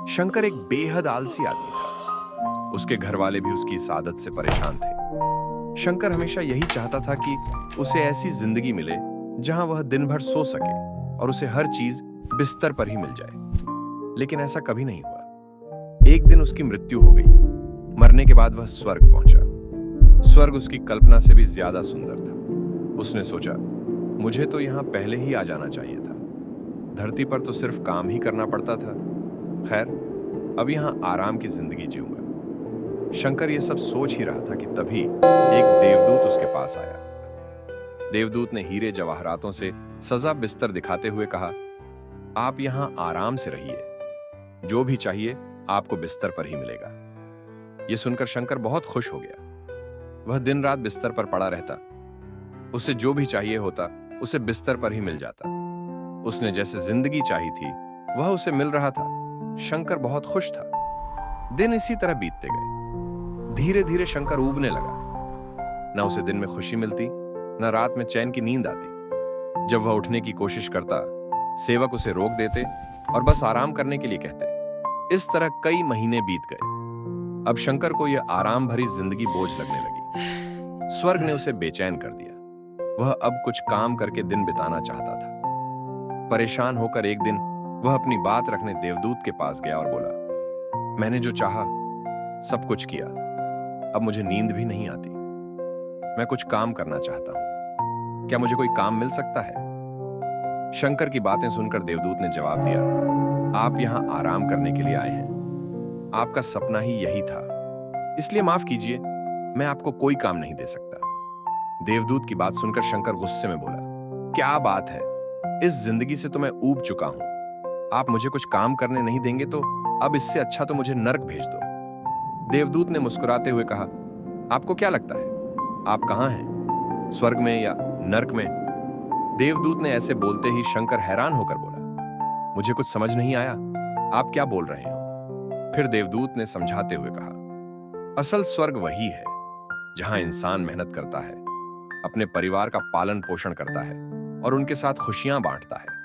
शंकर एक बेहद आलसी आदमी था। उसके घर वाले भी उसकी इस आदत से परेशान थे। शंकर हमेशा यही चाहता था कि उसे ऐसी जिंदगी मिले जहां वह दिन भर सो सके और उसे हर चीज बिस्तर पर ही मिल जाए। लेकिन ऐसा कभी नहीं हुआ। एक दिन उसकी मृत्यु हो गई। मरने के बाद वह स्वर्ग पहुंचा। स्वर्ग उसकी कल्पना से भी ज्यादा सुंदर था। उसने सोचा, मुझे तो यहां पहले ही आ जाना चाहिए था। धरती पर तो सिर्फ काम ही करना पड़ता था। खैर, अब यहां आराम की जिंदगी जीऊंगा। शंकर यह सब सोच ही रहा था कि तभी एक देवदूत उसके पास आया। देवदूत ने हीरे जवाहरातों से सजा बिस्तर दिखाते हुए कहा, आप यहां आराम से रहिए। जो भी चाहिए आपको बिस्तर पर ही मिलेगा। यह सुनकर शंकर बहुत खुश हो गया। वह दिन रात बिस्तर पर पड़ा रहता। उसे जो भी चाहिए होता उसे बिस्तर पर ही मिल जाता। उसने जैसे जिंदगी चाही थी वह उसे मिल रहा था। शंकर बहुत खुश था। दिन इसी तरह बीतते गए। धीरे धीरे शंकर ऊबने लगा। न उसे दिन में खुशी मिलती, न रात में चैन की नींद आती। जब वह उठने की कोशिश करता, सेवक उसे रोक देते और बस आराम करने के लिए कहते। इस तरह कई महीने बीत गए। अब शंकर को यह आराम भरी जिंदगी बोझ लगने लगी। स्वर्ग ने उसे बेचैन कर दिया। वह अब कुछ काम करके दिन बिताना चाहता था। परेशान होकर एक दिन वह अपनी बात रखने देवदूत के पास गया और बोला, मैंने जो चाहा सब कुछ किया। अब मुझे नींद भी नहीं आती। मैं कुछ काम करना चाहता हूं। क्या मुझे कोई काम मिल सकता है? शंकर की बातें सुनकर देवदूत ने जवाब दिया, आप यहां आराम करने के लिए आए हैं। आपका सपना ही यही था, इसलिए माफ कीजिए, मैं आपको कोई काम नहीं दे सकता। देवदूत की बात सुनकर शंकर गुस्से में बोला, क्या बात है, इस जिंदगी से तो मैं ऊब चुका हूं। आप मुझे कुछ काम करने नहीं देंगे तो अब इससे अच्छा तो मुझे नर्क भेज दो। देवदूत ने मुस्कुराते हुए कहा, आपको क्या लगता है आप कहां हैं, स्वर्ग में या नर्क में? देवदूत ने ऐसे बोलते ही शंकर हैरान होकर बोला, मुझे कुछ समझ नहीं आया, आप क्या बोल रहे हो? फिर देवदूत ने समझाते हुए कहा, असल स्वर्ग वही है जहां इंसान मेहनत करता है, अपने परिवार का पालन पोषण करता है और उनके साथ खुशियां बांटता है।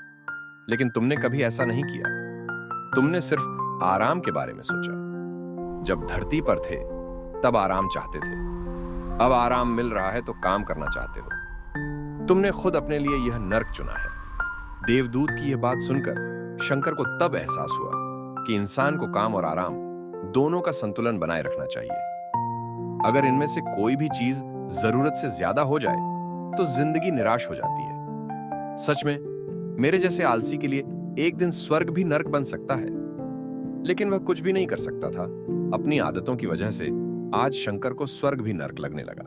लेकिन तुमने कभी ऐसा नहीं किया। तुमने सिर्फ आराम के बारे में सोचा। जब धरती पर थे तब आराम चाहते थे। अब आराम मिल रहा है तो काम करना चाहते हो। तुमने खुद अपने लिए यह नर्क चुना है। देवदूत की यह बात सुनकर शंकर को तब एहसास हुआ कि इंसान को काम और आराम दोनों का संतुलन बनाए रखना चाहिए। अगर इनमें से कोई भी चीज जरूरत से ज्यादा हो जाए तो जिंदगी निराश हो जाती है। सच में मेरे जैसे आलसी के लिए एक दिन स्वर्ग भी नर्क बन सकता है। लेकिन वह कुछ भी नहीं कर सकता था। अपनी आदतों की वजह से आज शंकर को स्वर्ग भी नर्क लगने लगा।